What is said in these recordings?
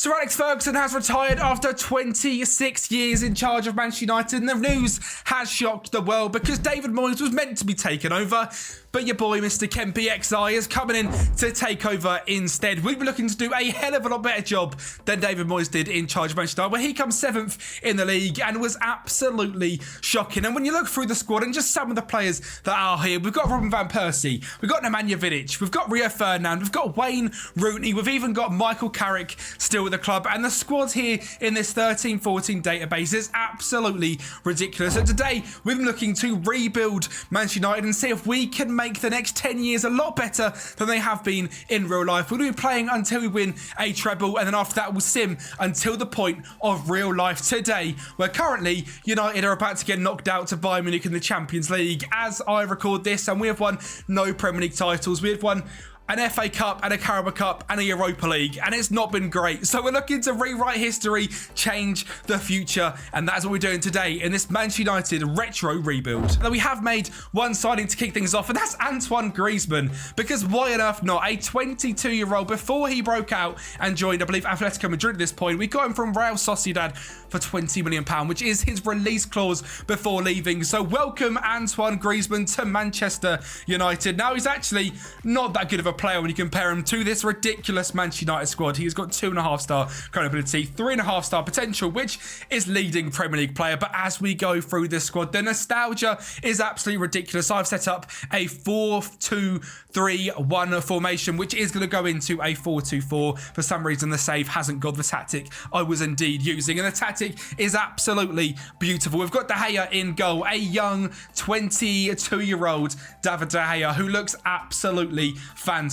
Sir Alex Ferguson has retired after 26 years in charge of Manchester United, and the news has shocked the world because David Moyes was meant to be taken over, but your boy Mr. Kempi XI is coming in to take over instead. We'd be looking to do a hell of a lot better job than David Moyes did in charge of Manchester United, where he comes 7th in the league and was absolutely shocking. And when you look through the squad and just some of the players that are here, we've got Robin van Persie, we've got Nemanja Vidic, we've got Rio Ferdinand, we've got Wayne Rooney, we've even got Michael Carrick still with the club, and the squad here in this 13-14 database is absolutely ridiculous. So today we've been looking to rebuild Manchester United and see if we can make the next 10 years a lot better than they have been in real life. We'll be playing until we win a treble, and then after that we'll sim until the point of real life. Today, where currently United are about to get knocked out to Bayern Munich in the Champions League as I record this, and we have won no Premier League titles. We have won an FA Cup and a Carabao Cup and a Europa League, and it's not been great. So we're looking to rewrite history, change the future, and that's what we're doing today in this Manchester United retro rebuild. Now, we have made one signing to kick things off, and that's Antoine Griezmann, because why on earth not? A 22-year-old, before he broke out and joined, I believe, Atletico Madrid at this point. We got him from Real Sociedad for £20 million, which is his release clause before leaving. So welcome Antoine Griezmann to Manchester United. Now, he's actually not that good of a player when you compare him to this ridiculous Manchester United squad. He's got 2.5-star current ability, 3.5-star potential, which is leading Premier League player. But as we go through this squad, the nostalgia is absolutely ridiculous. I've set up a 4-2-3-1 formation, which is going to go into a 4-2-4. For some reason, the save hasn't got the tactic I was indeed using, and the tactic is absolutely beautiful. We've got De Gea in goal, a young 22-year-old David De Gea who looks absolutely fantastic.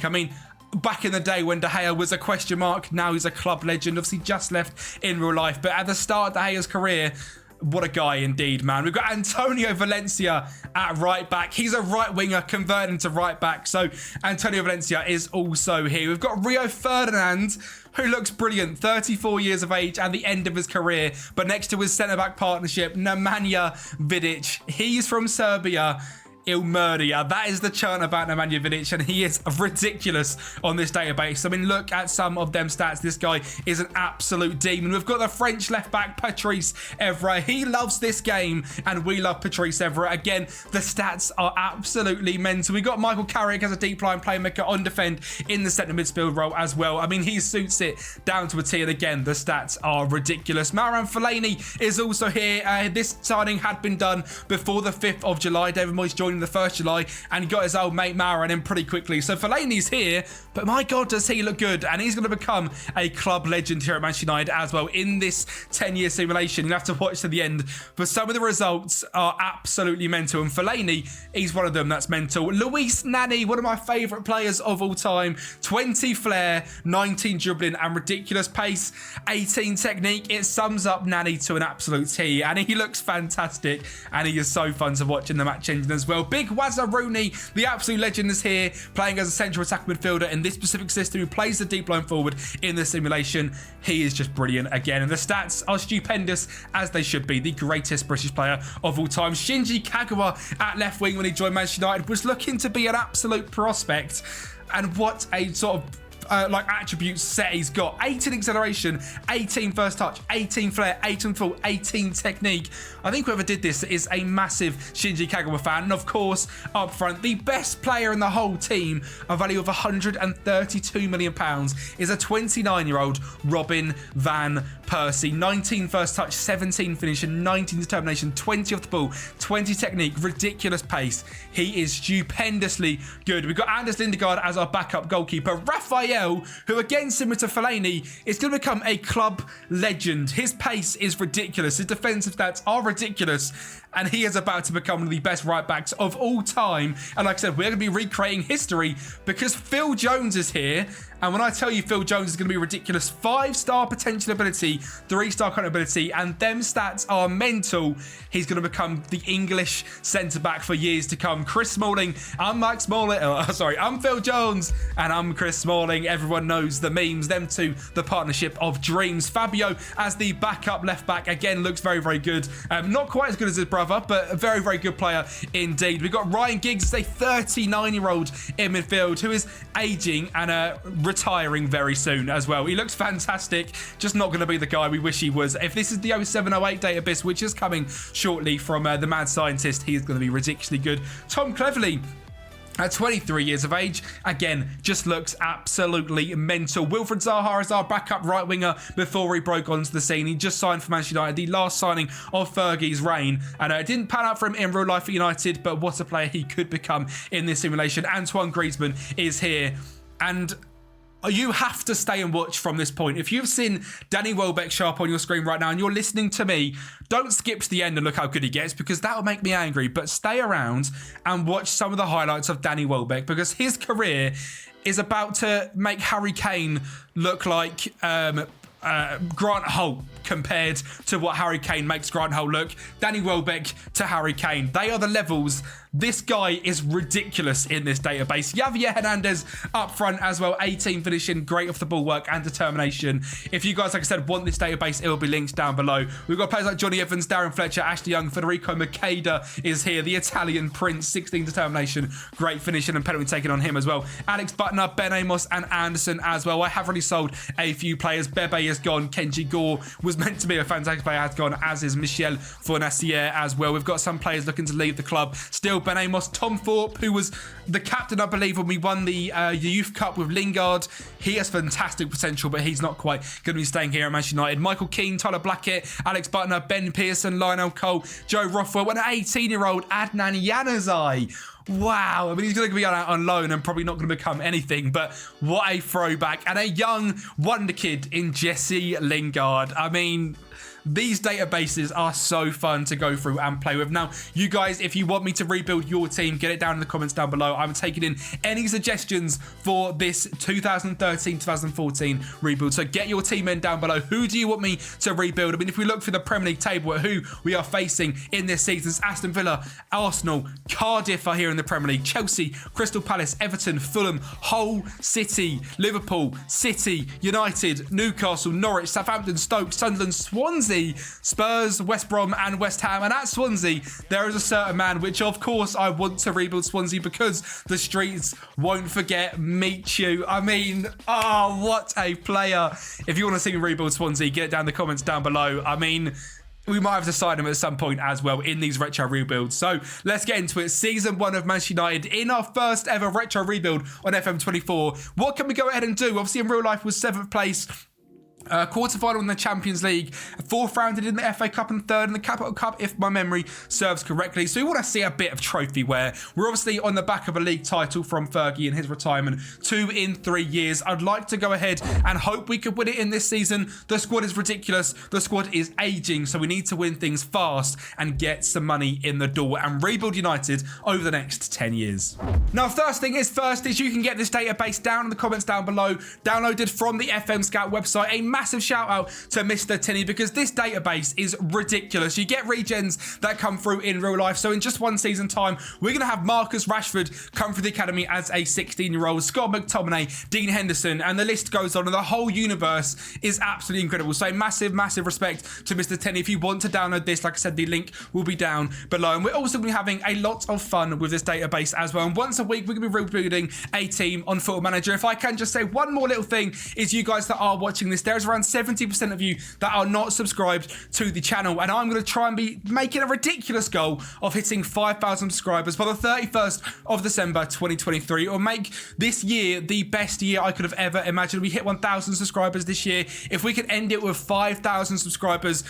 I mean, back in the day when De Gea was a question mark, now he's a club legend. Obviously just left in real life, but at the start of De Gea's career, what a guy indeed, man. We've got Antonio Valencia at right back. He's a right winger converting to right back, so Antonio Valencia is also here. We've got Rio Ferdinand, who looks brilliant, 34 years of age and the end of his career, but next to his centre-back partnership, Nemanja Vidic. He's from Serbia. Ilmurdia. That is the chant about Nemanja Vidic, and he is ridiculous on this database. I mean, look at some of them stats. This guy is an absolute demon. We've got the French left-back, Patrice Evra. He loves this game, and we love Patrice Evra. Again, the stats are absolutely mental. We got Michael Carrick as a deep line playmaker on defend in the centre midfield role as well. I mean, he suits it down to a T, and again, the stats are ridiculous. Marouane Fellaini is also here. This signing had been done before the 5th of July. David Moyes joined the 1st July, and he got his old mate Marouane in pretty quickly. So Fellaini's here, but my God, does he look good, and he's going to become a club legend here at Manchester United as well in this 10-year simulation. You'll have to watch to the end, but some of the results are absolutely mental, and Fellaini, he's one of them that's mental. Luis Nani, one of my favourite players of all time, 20 flair, 19 dribbling and ridiculous pace, 18 technique. It sums up Nani to an absolute T, and he looks fantastic, and he is so fun to watch in the match engine as well. Big Wazza Rooney, the absolute legend, is here, playing as a central attack midfielder in this specific system, who plays the deep line forward in the simulation. He is just brilliant again, and the stats are stupendous, as they should be. The greatest British player of all time. Shinji Kagawa at left wing when he joined Manchester United was looking to be an absolute prospect, and what a sort of attributes set he's got. 18 acceleration, 18 first touch, 18 flair, 18 full, 18 technique. I think whoever did this is a massive Shinji Kagawa fan. And of course, up front, the best player in the whole team, a value of £132 million, is a 29-year-old Robin van Persie. 19 first touch, 17 finish, and 19 determination, 20 off the ball, 20 technique, ridiculous pace. He is stupendously good. We've got Anders Lindegaard as our backup goalkeeper. Raphael, who again, similar to Fellaini, is going to become a club legend. His pace is ridiculous. His defensive stats are ridiculous, and he is about to become one of the best right backs of all time. And like I said, we're going to be recreating history because Phil Jones is here. And when I tell you Phil Jones is going to be ridiculous, 5-star potential ability, 3-star current ability, and them stats are mental, he's going to become the English centre-back for years to come. Chris Smalling, I'm Mike Smalling, I'm Phil Jones, and I'm Chris Smalling. Everyone knows the memes, them two, the partnership of dreams. Fabio as the backup left-back, again, looks very, very good. Not quite as good as his brother, but a very, very good player indeed. We've got Ryan Giggs, a 39-year-old in midfield who is aging and retiring very soon as well. He looks fantastic, just not going to be the guy we wish he was. If this is the 0708 database, which is coming shortly from the mad scientist, he is going to be ridiculously good. Tom Cleverley, at 23 years of age, again, just looks absolutely mental. Wilfried Zaha is our backup right winger before he broke onto the scene. He just signed for Manchester United, the last signing of Fergie's reign. And it didn't pan out for him in real life at United, but what a player he could become in this simulation. Antoine Griezmann is here. And you have to stay and watch from this point. If you've seen Danny Welbeck show up on your screen right now and you're listening to me, don't skip to the end and look how good he gets, because that'll make me angry. But stay around and watch some of the highlights of Danny Welbeck, because his career is about to make Harry Kane look like Grant Holt compared to what Harry Kane makes Grant Holt look. Danny Welbeck to Harry Kane. They are the levels. This guy is ridiculous in this database. Javier Hernandez up front as well. 18 finishing, great off the ball work and determination. If you guys, like I said, want this database, it will be linked down below. We've got players like Johnny Evans, Darren Fletcher, Ashley Young, Federico Makeda is here. The Italian Prince, 16 determination, great finishing and penalty taken on him as well. Alex Butner, Ben Amos and Anderson as well. I have already sold a few players. Bebe is gone. Kenji Gore was meant to be a fantastic player, has gone, as is Michel Fornacier as well. We've got some players looking to leave the club. Still Ben Amos, Tom Thorpe, who was the captain, I believe, when we won the Youth Cup with Lingard. He has fantastic potential, but he's not quite going to be staying here at Manchester United. Michael Keane, Tyler Blackett, Alex Butner, Ben Pearson, Lionel Cole, Joe Rothwell, and an 18-year-old Adnan Januzaj. Wow, I mean, he's going to be on loan and probably not going to become anything, but what a throwback. And a young wonder kid in Jesse Lingard. I mean, these databases are so fun to go through and play with. Now, you guys, if you want me to rebuild your team, get it down in the comments down below. I'm taking in any suggestions for this 2013-2014 rebuild. So get your team in down below. Who do you want me to rebuild? I mean, if we look through the Premier League table at who we are facing in this season, Aston Villa, Arsenal, Cardiff are here in the Premier League, Chelsea, Crystal Palace, Everton, Fulham, Hull City, Liverpool, City, United, Newcastle, Norwich, Southampton, Stoke, Sunderland, Swansea, Spurs, West Brom and West Ham. And at Swansea, there is a certain man, which of course I want to rebuild Swansea because the streets won't forget Michu. I mean, oh, what a player. If you want to see me rebuild Swansea, get it down in the comments down below. I mean, we might have to sign him at some point as well in these retro rebuilds. So let's get into it. Season 1 of Manchester United in our first ever retro rebuild on FM24. What can we go ahead and do? Obviously in real life was 7th place. Quarter-final in the Champions League, 4th rounded in the FA Cup and 3rd in the Capital Cup, if my memory serves correctly. So we want to see a bit of trophy wear. We're obviously on the back of a league title from Fergie in his retirement, 2 in 3 years. I'd like to go ahead and hope we could win it in this season. The squad is ridiculous. The squad is aging, so we need to win things fast and get some money in the door and rebuild United over the next 10 years. Now, first thing is first is you can get this database down in the comments down below, downloaded from the FM Scout website. A massive shout out to Mr. Tinney, because this database is ridiculous. You get regens that come through in real life. So in just one season time, we're going to have Marcus Rashford come through the academy as a 16-year-old, Scott McTominay, Dean Henderson, and the list goes on. And the whole universe is absolutely incredible. So massive, massive respect to Mr. Tinney. If you want to download this, like I said, the link will be down below. And we're also going to be having a lot of fun with this database as well. And once a week, we're going to be rebuilding a team on Football Manager. If I can just say one more little thing, is you guys that are watching this, there's around 70% of you that are not subscribed to the channel, and I'm going to try and be making a ridiculous goal of hitting 5,000 subscribers by the 31st of December 2023, or make this year the best year I could have ever imagined. We hit 1,000 subscribers this year. If we could end it with 5,000 subscribers,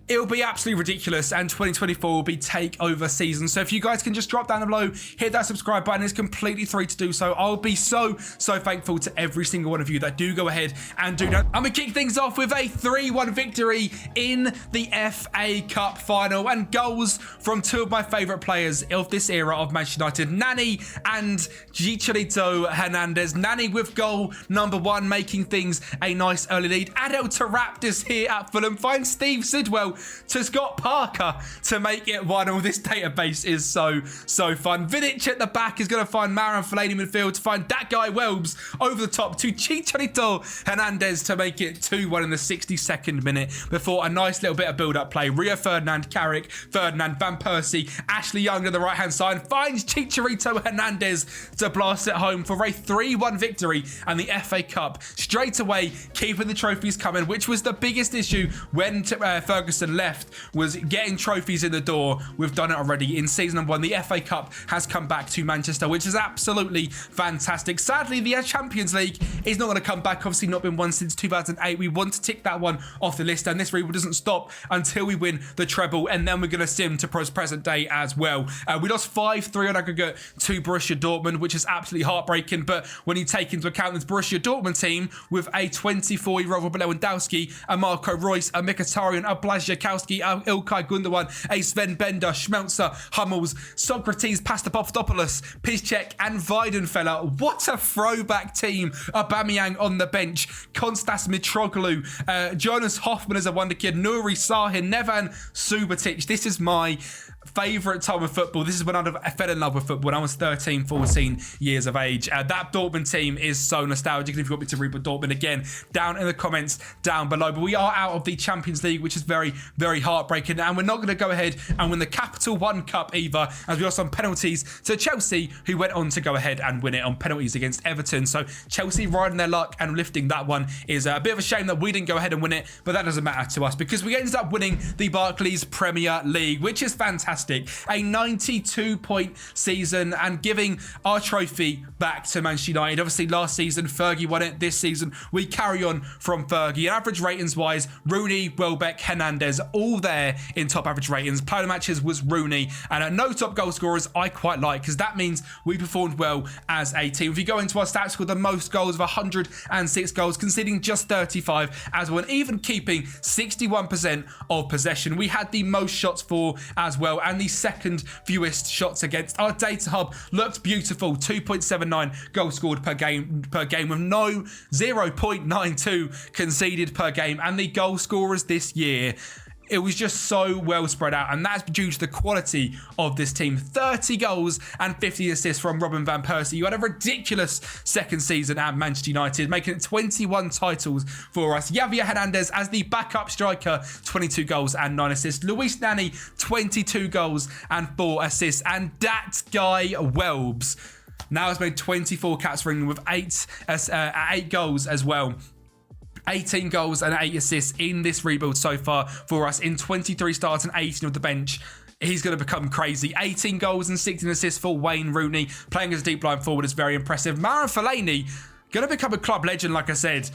it'll be absolutely ridiculous, and 2024 will be takeover season. So if you guys can just drop down below, hit that subscribe button. It's completely free to do so. I'll be so thankful to every single one of you that do go ahead and do that. I'm going to kick things off with a 3-1 victory in the FA Cup final, and goals from 2 of my favourite players of this era of Manchester United, Nani and Chicharito Hernandez. Nani with goal number 1, making things a nice early lead. Adel Taraptis here at Fulham finds Steve Sidwell to Scott Parker to make it 1-1. This database is so fun. Vidic at the back is going to find Maran Fellaini midfield to find that guy Welbs over the top to Chicharito Hernandez to make it 2-1 in the 62nd minute before a nice little bit of build-up play. Rio Ferdinand, Carrick, Ferdinand, Van Persie, Ashley Young on the right-hand side finds Chicharito Hernandez to blast it home for a 3-1 victory and the FA Cup straight away keeping the trophies coming, which was the biggest issue when Ferguson left, was getting trophies in the door. We've done it already in season 1. The FA Cup has come back to Manchester, which is absolutely fantastic. Sadly, the Champions League is not going to come back. Obviously not been won since 2008. We want to tick that one off the list, and this rebuild doesn't stop until we win the treble, and then we're going to sim to present day as well. We lost 5-3 on aggregate to Borussia Dortmund, which is absolutely heartbreaking, but when you take into account this Borussia Dortmund team with a 24-year-old Robert Lewandowski, a Marco Reus, a Mkhitaryan, a Blazjakowski, a Ilkay Gundogan, a Sven Bender, Schmelzer, Hummels, Socrates, Papadopoulos, Piszczek and Weidenfeller. What a throwback team. Aubameyang on the bench, Konstas Mitroglou, Jonas Hoffman as a wonder kid, Nuri Sahin, Nevan Subotic. This is my favourite time of football. This is when I fell in love with football when I was 13, 14 years of age. That Dortmund team is so nostalgic, and if you want me to reboot Dortmund again, down in the comments down below. But we are out of the Champions League, which is very, very heartbreaking, and we're not going to go ahead and win the Capital One Cup either, as we lost on penalties to Chelsea, who went on to go ahead and win it on penalties against Everton. So Chelsea riding their luck and lifting that one is a bit of a shame that we didn't go ahead and win it, but that doesn't matter to us because we ended up winning the Barclays Premier League, which is fantastic. A 92-point season and giving our trophy back to Manchester United. Obviously, last season, Fergie won it. This season, we carry on from Fergie. And average ratings-wise, Rooney, Welbeck, Hernandez, all there in top average ratings. Player of the matches was Rooney. And no top goal scorers I quite like, because that means we performed well as a team. If you go into our stats, scored the most goals of 106 goals, conceding just 35 as well, and even keeping 61% of possession. We had the most shots for as well, and the second fewest shots against. Our data hub looked beautiful, 2.79 goals scored per game with no 0.92 conceded per game, and the goal scorers this year, it was just so well spread out, and that's due to the quality of this team. 30 goals and 50 assists from Robin van Persie. You had a ridiculous second season at Manchester United, making it 21 titles for us. Javier Hernandez as the backup striker, 22 goals and 9 assists. Luis Nani, 22 goals and 4 assists. And that guy Welbs now has made 24 caps for England with 8 goals as well. 18 goals and 8 assists in this rebuild so far for us in 23 starts and 18 of the bench. He's going to become crazy. 18 goals and 16 assists for Wayne Rooney. Playing as a deep line forward is very impressive. Maran Fellaini, going to become a club legend, like I said.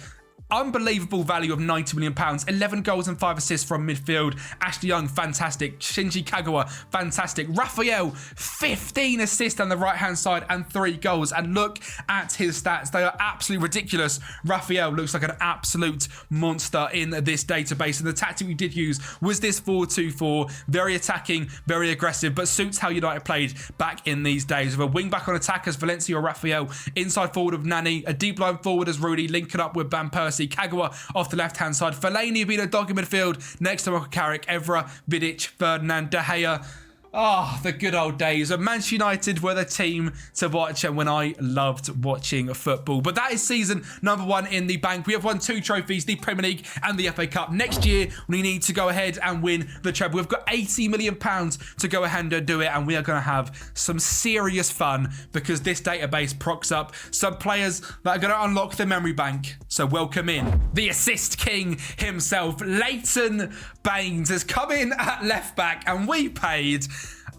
Unbelievable value of £90 million. 11 goals and 5 assists from midfield. Ashley Young, fantastic. Shinji Kagawa, fantastic. Raphael, 15 assists on the right-hand side and 3 goals. And look at his stats. They are absolutely ridiculous. Raphael looks like an absolute monster in this database. And the tactic we did use was this 4-2-4. Very attacking, very aggressive, but suits how United played back in these days. With a wing-back on attack as Valencia or Raphael. Inside forward of Nani. A deep line forward as Rudy, linking up with Van Persie. Kagawa off the left-hand side. Fellaini being a dog in midfield. Next to Carrick, Evra, Vidic, Ferdinand, De Gea. Oh, the good old days. Manchester United were the team to watch and when I loved watching football. But that is season number 1 in the bank. We have won 2 trophies, the Premier League and the FA Cup. Next year, we need to go ahead and win the treble. We've got £80 million to go ahead and do it, and we are going to have some serious fun because this database procs up some players that are going to unlock the memory bank. So welcome in the assist king himself. Leighton Baines has come in at left back, and we paid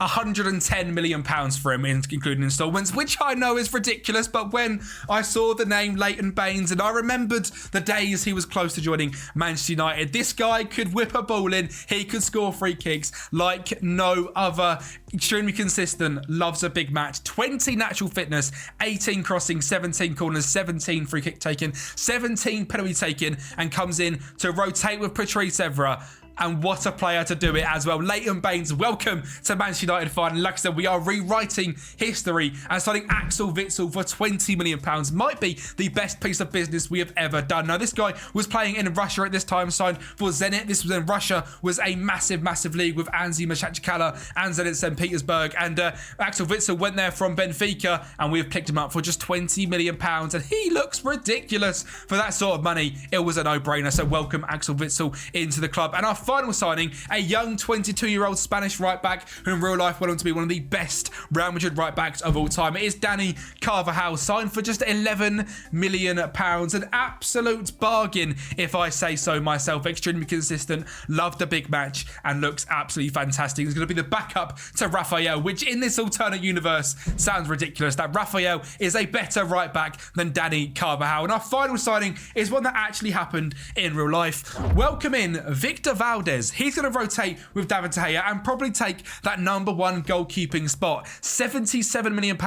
£110 million for him, including instalments, which I know is ridiculous, but when I saw the name Leighton Baines and I remembered the days he was close to joining Manchester United, this guy could whip a ball in, he could score free kicks like no other. Extremely consistent, loves a big match, 20 natural fitness, 18 crossing, 17 corners, 17 free kick taken, 17 penalty taken, and comes in to rotate with Patrice Evra. And what a player to do it as well. Leighton Baines, welcome to Manchester United finally. Like I said, we are rewriting history and signing Axel Witsel for £20 million. Might be the best piece of business we have ever done. Now, this guy was playing in Russia at this time, signed for Zenit. This was in Russia, was a massive, massive league with Anzi Machachkala and Zenit St. Petersburg. And Axel Witsel went there from Benfica, and we have picked him up for just £20 million. And he looks ridiculous for that sort of money. It was a no-brainer. So welcome Axel Witsel into the club. And our final signing, a young 22-year-old Spanish right-back who in real life went on to be one of the best Real Madrid right-backs of all time. It is Dani Carvajal, signed for just £11 million. An absolute bargain, if I say so myself. Extremely consistent, loved the big match, and looks absolutely fantastic. He's going to be the backup to Rafael, which in this alternate universe sounds ridiculous, that Rafael is a better right-back than Dani Carvajal. And our final signing is one that actually happened in real life. Welcome in Victor Valdez. He's going to rotate with David De Gea and probably take that number one goalkeeping spot. £77 million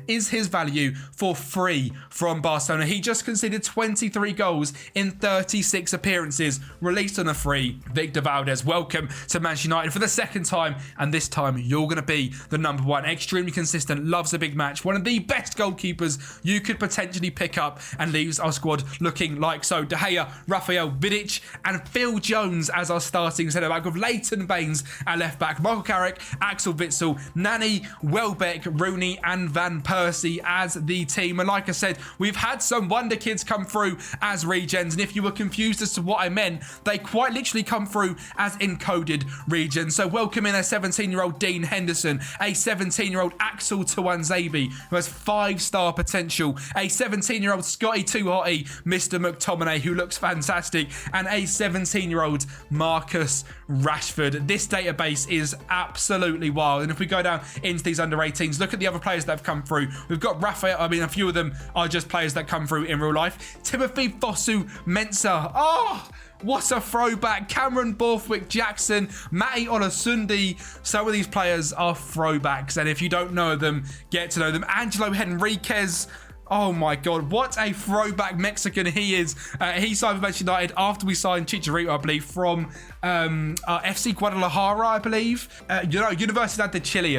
is his value for free from Barcelona. He just conceded 23 goals in 36 appearances. Released on a free. Victor Valdez, welcome to Manchester United for the second time, and this time you're going to be the number one. Extremely consistent, loves a big match, one of the best goalkeepers you could potentially pick up, and leaves our squad looking like so. De Gea, Rafael, Vidic and Phil Jones as our starting centre-back, with Leighton Baines at left-back, Michael Carrick, Axel Witsel, Nani, Welbeck, Rooney and Van Persie as the team. And like I said, we've had some wonder kids come through as regens, and if you were confused as to what I meant, they quite literally come through as encoded regens. So welcome in a 17-year-old Dean Henderson, a 17-year-old Axel Tuanzebe, who has 5-star potential, a 17-year-old Scotty Tuhati, Mr. McTominay, who looks fantastic, and a 17-year-old Marcus Rashford. This database is absolutely wild. And if we go down into these under 18s, look at the other players that have come through. We've got Rafael. I mean, a few of them are just players that come through in real life. Timothy Fosu Mensah. Oh, what a throwback. Cameron Borthwick Jackson, Matty Olasundi. Some of these players are throwbacks, and if you don't know them, get to know them. Angelo Henriquez. Oh my God, what a throwback Mexican he is. He signed for Manchester United after we signed Chicharito, I believe, from FC Guadalajara, I believe. Universidad de Chile,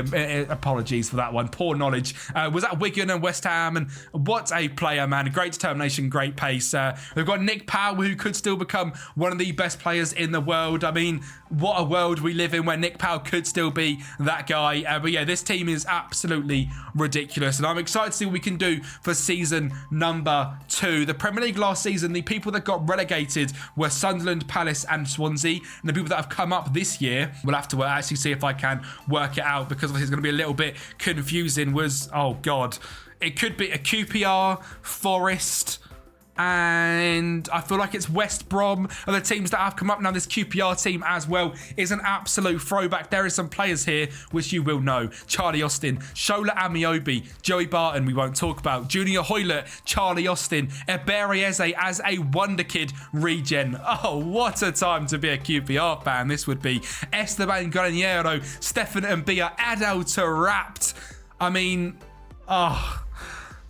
apologies for that one, poor knowledge. Was at Wigan and West Ham, and what a player, man. Great determination, great pace. We've got Nick Powell, who could still become one of the best players in the world. I mean, what a world we live in where Nick Powell could still be that guy. But yeah, this team is absolutely ridiculous, and I'm excited to see what we can do for season number 2. The Premier League last season, the people that got relegated were Sunderland, Palace and Swansea, and the people that have come up this year, we'll have to actually see if I can work it out, because obviously it's going to be a little bit confusing, was, oh God, it could be a QPR, Forest, and I feel like it's West Brom are the teams that have come up. Now this QPR team as well is an absolute throwback. There are some players here which you will know. Charlie Austin, Shola Amiobi, Joey Barton we won't talk about, Junior Hoylett, Charlie Austin, Eberieze as a wonder kid regen. Oh, what a time to be a QPR fan this would be. Esteban Granero, Stefan Mbia, Adel Tarapt. I mean, oh,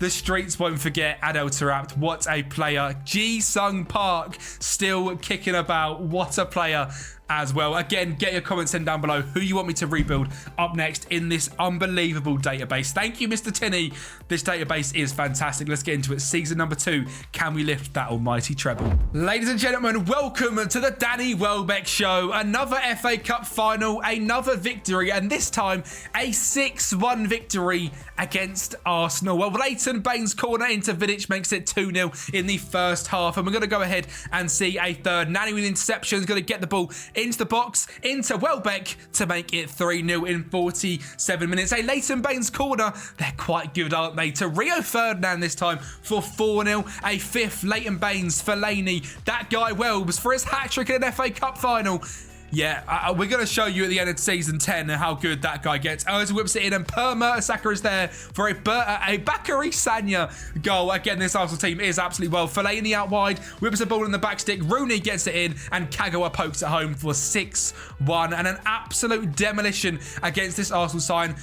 the streets won't forget Adel Tarapt. What a player. Ji-Sung Park still kicking about. What a player as well. Again, get your comments in down below who you want me to rebuild up next in this unbelievable database. Thank you, Mr. Tinney. This database is fantastic. Let's get into it. Season number 2. Can we lift that almighty treble? Ladies and gentlemen, welcome to the Danny Welbeck Show. Another FA Cup final, another victory, and this time a 6-1 victory against Arsenal. Well, Leighton Baines' corner into Vidic makes it 2-0 in the first half, and we're going to go ahead and see a third. Nani with interception is going to get the ball into the box, into Welbeck to make it 3-0 in 47 minutes. A Leighton Baines corner, they're quite good, aren't they? To Rio Ferdinand this time for 4-0. A fifth, Leighton Baines, Fellaini, that guy Welbs for his hat-trick in an FA Cup final. Yeah, we're going to show you at the end of season 10 how good that guy gets. Ozil whips it in, and Per Mertesacker is there for a Bakary Sagna goal. Again, this Arsenal team is absolutely well. Fellaini out wide, whips the ball in the back stick. Rooney gets it in, and Kagawa pokes it home for 6-1. And an absolute demolition against this Arsenal side,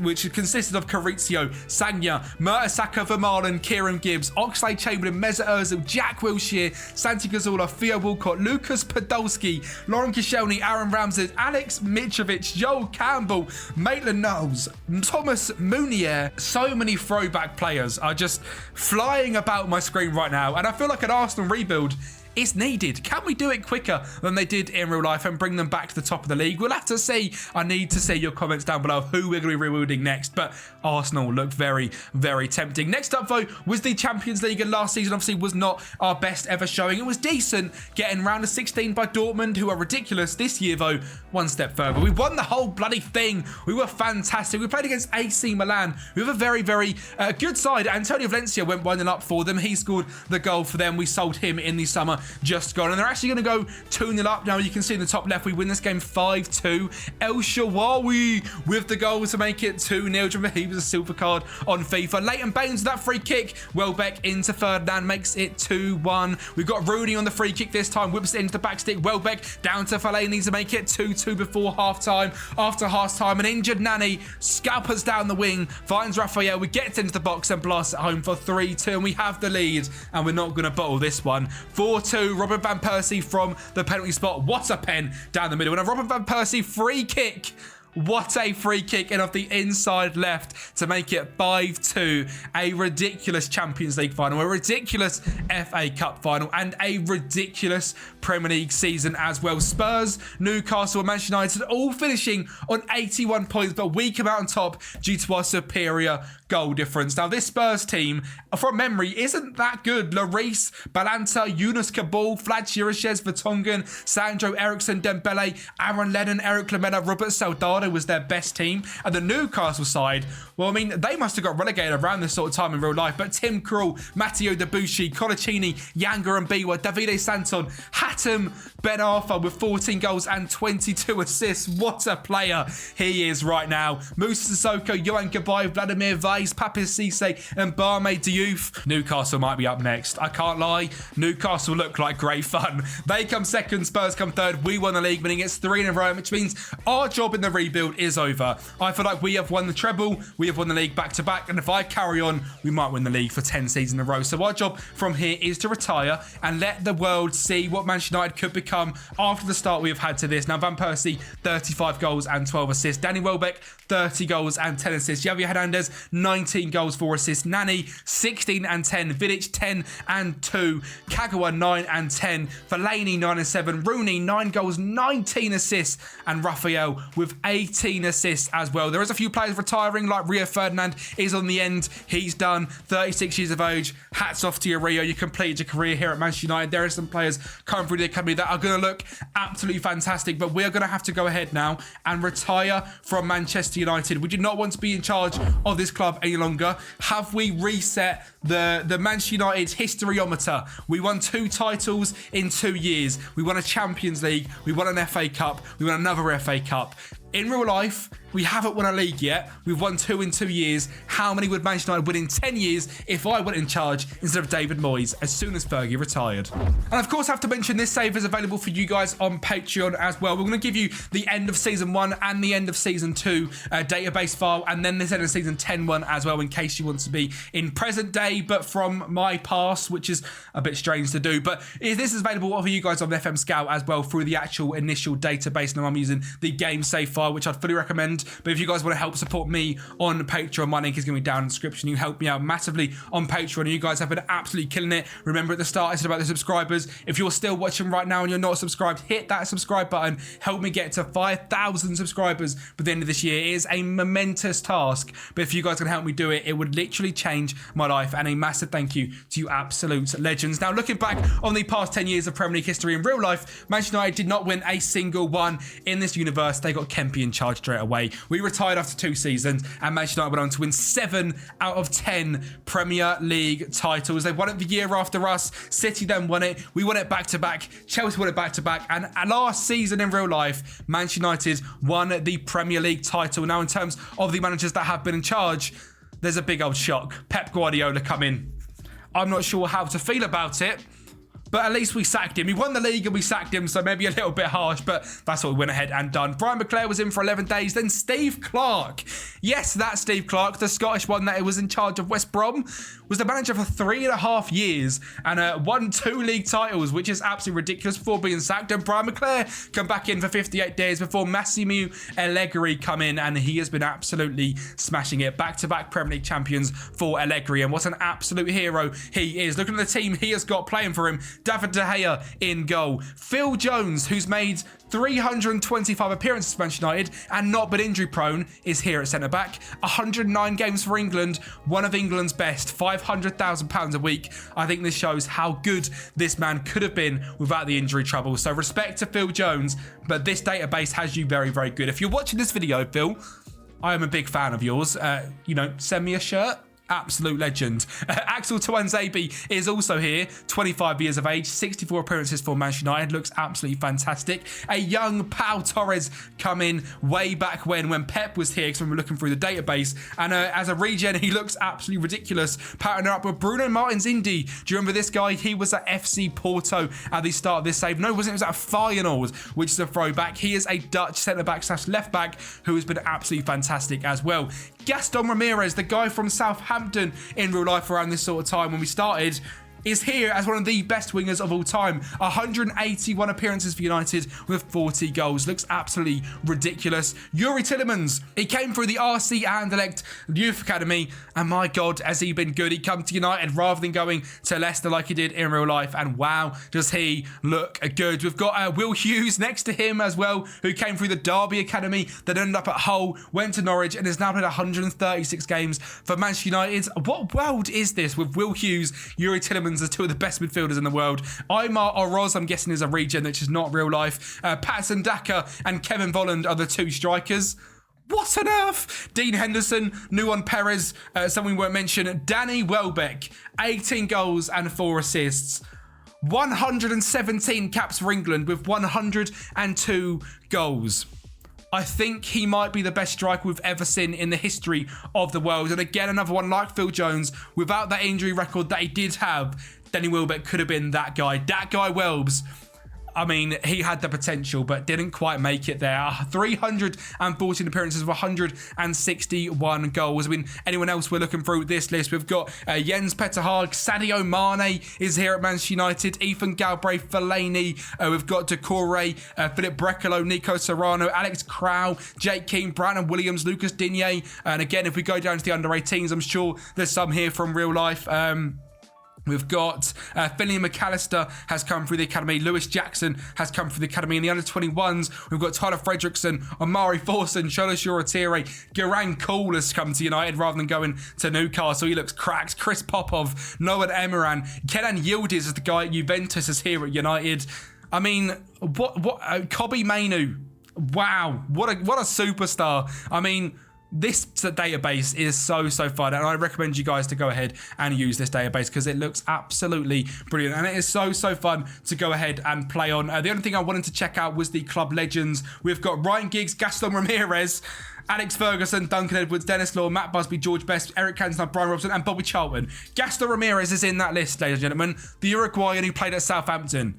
which consisted of Maurizio, Sagna, Mertesacker, Vermaelen, Kieran Gibbs, Oxlade-Chamberlain, Mesut Ozil, Jack Wilshere, Santi Cazorla, Theo Walcott, Lucas Podolski, Lauren Koscielny, Stoney, Aaron Ramsey, Alex Mitrovic, Joel Campbell, Maitland-Niles, Thomas Munier. So many throwback players are just flying about my screen right now, and I feel like an Arsenal rebuild is needed. Can we do it quicker than they did in real life and bring them back to the top of the league? We'll have to see. I need to see your comments down below of who we're going to be rebuilding next, but Arsenal look very, very tempting. Next up, though, was the Champions League, and last season obviously was not our best ever showing. It was decent, getting round of 16 by Dortmund, who are ridiculous. This year, though, one step further. We won the whole bloody thing. We were fantastic. We played against AC Milan, who have a very, very good side. Antonio Valencia went 1-0 up for them. He scored the goal for them. We sold him in the summer just gone, and they're actually going to go 2-0 up now. You can see in the top left, we win this game 5-2. El Shaarawy with the goal to make it 2-0. He was a silver card on FIFA. Leighton Baines with that free kick. Welbeck into Ferdinand makes it 2-1. We've got Rooney on the free kick this time, whips it into the back stick. Welbeck down to Fellaini to make it 2-2 before half time. After half time, an injured Nani scalpers down the wing, finds Raphael. We get into the box and blasts it home for 3-2, and we have the lead, and we're not going to bottle this one. 4-2. Robin van Persie from the penalty spot. What a pen down the middle. And a Robin van Persie free kick. What a free kick in off the inside left to make it 5-2. A ridiculous Champions League final, a ridiculous FA Cup final, and a ridiculous Premier League season as well. Spurs, Newcastle, and Manchester United all finishing on 81 points, but we come out on top due to our superior goal difference. Now, this Spurs team, from memory, isn't that good. Lloris, Balanta, Yunus Kabul, Vlad Chiriches, Vertonghen, Sandro Eriksson, Dembele, Aaron Lennon, Eric Lamela, Robert Soldado was their best team. And the Newcastle side, well, I mean, they must have got relegated around this sort of time in real life, but Tim Krul, Matteo Debuchy, Colaccini, Yanga and Biwa, Davide Santon, Hatem Ben Arfa with 14 goals and 22 assists. What a player he is right now. Moussa Sissoko, Johan Gabay, Vladimir Vaz, Papis Cisse and Barme Diouf. Newcastle might be up next. I can't lie. Newcastle look like great fun. They come second, Spurs come third. We won the league, winning it's 3 in a row, which means our job in the rebuild is over. I feel like we have won the treble. We have won the league back to back. And if I carry on, we might win the league for 10 seasons in a row. So our job from here is to retire and let the world see what Manchester United could become after the start we have had to this. Now, Van Persie, 35 goals and 12 assists. Danny Welbeck, 30 goals and 10 assists. Javier Hernandez, 19 goals, 4 assists. Nani, 16 and 10. Vidic, 10 and 2. Kagawa, 9 and 10. Fellaini, 9 and 7. Rooney, 9 goals, 19 assists. And Raphael with 18 assists as well. There is a few players retiring, like Rio Ferdinand is on the end. He's done. 36 years of age. Hats off to you, Rio. You completed your career here at Manchester United. There are some players coming through the academy that are going to look absolutely fantastic, but we're going to have to go ahead now and retire from Manchester United. We do not want to be in charge of this club any longer. Have we reset the Manchester United historyometer? We won 2 titles in 2 years. We won a Champions League. We won an FA Cup. We won another FA Cup. In real life, we haven't won a league yet. We've won 2 in 2 years. How many would Manchester United win in 10 years if I went in charge instead of David Moyes as soon as Fergie retired? And of course, I have to mention this save is available for you guys on Patreon as well. We're going to give you the end of Season 1 and the end of Season 2 database file, and then this end of Season 10 one as well, in case you want to be in present day, but from my past, which is a bit strange to do. But this is available for you guys on FM Scout as well through the actual initial database. Now I'm using the game save file, which I'd fully recommend. But if you guys want to help support me on Patreon, my link is going to be down in the description. You help me out massively on Patreon, and you guys have been absolutely killing it. Remember, at the start I said about the subscribers. If you're still watching right now and you're not subscribed, hit that subscribe button. Help me get to 5,000 subscribers by the end of this year. It is a momentous task, but if you guys can help me do it, it would literally change my life. And a massive thank you to you absolute legends. Now, looking back on the past 10 years of Premier League history in real life, Manchester United did not win a single one in this universe. They got Kempi in charge straight away. We retired after 2 seasons, and Manchester United went on to win 7 out of 10 Premier League titles. They won it the year after us. City then won it. We won it back to back. Chelsea won it back to back. And last season in real life, Manchester United won the Premier League title. Now, in terms of the managers that have been in charge, there's a big old shock. Pep Guardiola come in. I'm not sure how to feel about it, but at least we sacked him. He won the league and we sacked him, so maybe a little bit harsh, but that's what we went ahead and done. Brian McClare was in for 11 days. Then Steve Clarke. Yes, that's Steve Clarke, the Scottish one that was in charge of West Brom. was the manager for 3.5 years and won 2 league titles, which is absolutely ridiculous, before being sacked. And Brian McClare come back in for 58 days before Massimo Allegri come in, and he has been absolutely smashing it. Back-to-back Premier League champions for Allegri, and what an absolute hero he is. Looking at the team he has got playing for him, David De Gea in goal. Phil Jones, who's made 325 appearances for Manchester United and not been injury prone, is here at centre-back. 109 games for England, one of England's best, £500,000 a week. I think this shows how good this man could have been without the injury trouble. So respect to Phil Jones, but this database has you very, very good. If you're watching this video, Phil, I am a big fan of yours. Send me a shirt. Absolute legend. Axel Tuanzebe is also here, 25 years of age, 64 appearances for Manchester United, looks absolutely fantastic. A young Pau Torres come in way back when Pep was here, because we were looking through the database, and as a regen, he looks absolutely ridiculous, partnering up with Bruno Martins Indy. Do you remember this guy? He was at FC Porto at the start of this save. No, it was at Feyenoord, which is a throwback. He is a Dutch centre-back / left-back who has been absolutely fantastic as well. Gaston Ramirez, the guy from Southampton in real life around this sort of time when we started, is here as one of the best wingers of all time. 181 appearances for United with 40 goals. Looks absolutely ridiculous. Yuri Tillemans, he came through the RC Anderlecht Youth Academy, and my God, has he been good. He come to United rather than going to Leicester like he did in real life, and wow, does he look good. We've got Will Hughes next to him as well, who came through the Derby Academy, then ended up at Hull, went to Norwich, and has now played 136 games for Manchester United. What world is this with Will Hughes, Yuri Tillemans, are two of the best midfielders in the world. Aymar Oroz, I'm guessing, is a regen, which is not real life. Patson Daka and Kevin Volland are the 2 strikers. What on earth? Dean Henderson, Nuon Perez, someone we won't mention. Danny Welbeck, 18 goals and 4 assists. 117 caps for England with 102 goals. I think he might be the best striker we've ever seen in the history of the world. And again, another one like Phil Jones, without that injury record that he did have, Danny Welbeck could have been that guy. That guy Welbs, I mean, he had the potential, but didn't quite make it there. 314 appearances with 161 goals. I mean, anyone else we're looking through this list, we've got Jens Petter Hag, Sadio Mane is here at Manchester United, Ethan Galbraith, Fellaini, we've got Decore, Philip Brekalo, Nico Serrano, Alex Crow, Jake Keane, Brandon Williams, Lucas Digne, and again, if we go down to the under-18s, I'm sure there's some here from real life. We've got Finley McAllister has come through the academy. Lewis Jackson has come through the academy. In the under-21s, we've got Tyler Fredrickson, Omari Forson, Shola Shoretire. Garang Cole has come to United rather than going to Newcastle. He looks cracked. Chris Popov, Noah Emiran. Kenan Yildiz is the guy at Juventus is here at United. I mean, Kobe Mainu. Wow, what a superstar. I mean, this database is so fun, and I recommend you guys to go ahead and use this database because it looks absolutely brilliant, and it is so fun to go ahead and play on. The only thing I wanted to check out was the club legends. We've got Ryan Giggs, Gaston Ramirez, Alex Ferguson, Duncan Edwards, Dennis Law, Matt Busby, George Best, Eric Cantona, Brian Robson, and Bobby Charlton. Gaston Ramirez is in that list, ladies and gentlemen. The Uruguayan who played at Southampton.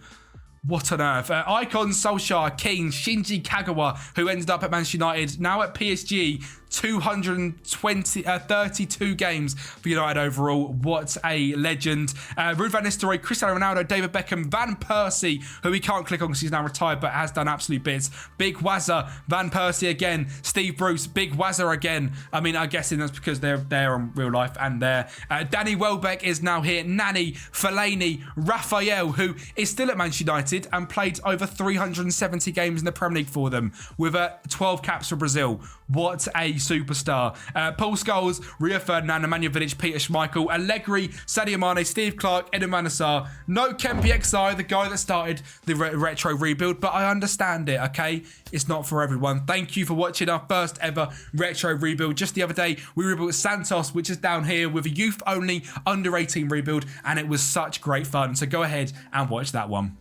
What on earth? Icon Solskjaer, Keane, Shinji Kagawa, who ended up at Manchester United, now at PSG, 32 games for United overall. What a legend. Ruud van Nistelrooy, Cristiano Ronaldo, David Beckham, Van Persie, who we can't click on because he's now retired but has done absolute bits. Big Wazza, Van Persie again, Steve Bruce, Big Wazza again. I mean, I'm guessing that's because they're there in real life and there. Danny Welbeck is now here. Nani, Fellaini, Raphael, who is still at Manchester United and played over 370 games in the Premier League for them with 12 caps for Brazil. What a superstar. Paul Scholes, Rio Ferdinand, Emmanuel Vidic, Peter Schmeichel, Allegri, Sadio Mane, Steve Clark, Eden Manasseh. No Kempi XI, the guy that started the retro rebuild, but I understand it, okay? It's not for everyone. Thank you for watching our first ever retro rebuild. Just the other day, we rebuilt Santos, which is down here with a youth-only under-18 rebuild, and it was such great fun. So go ahead and watch that one.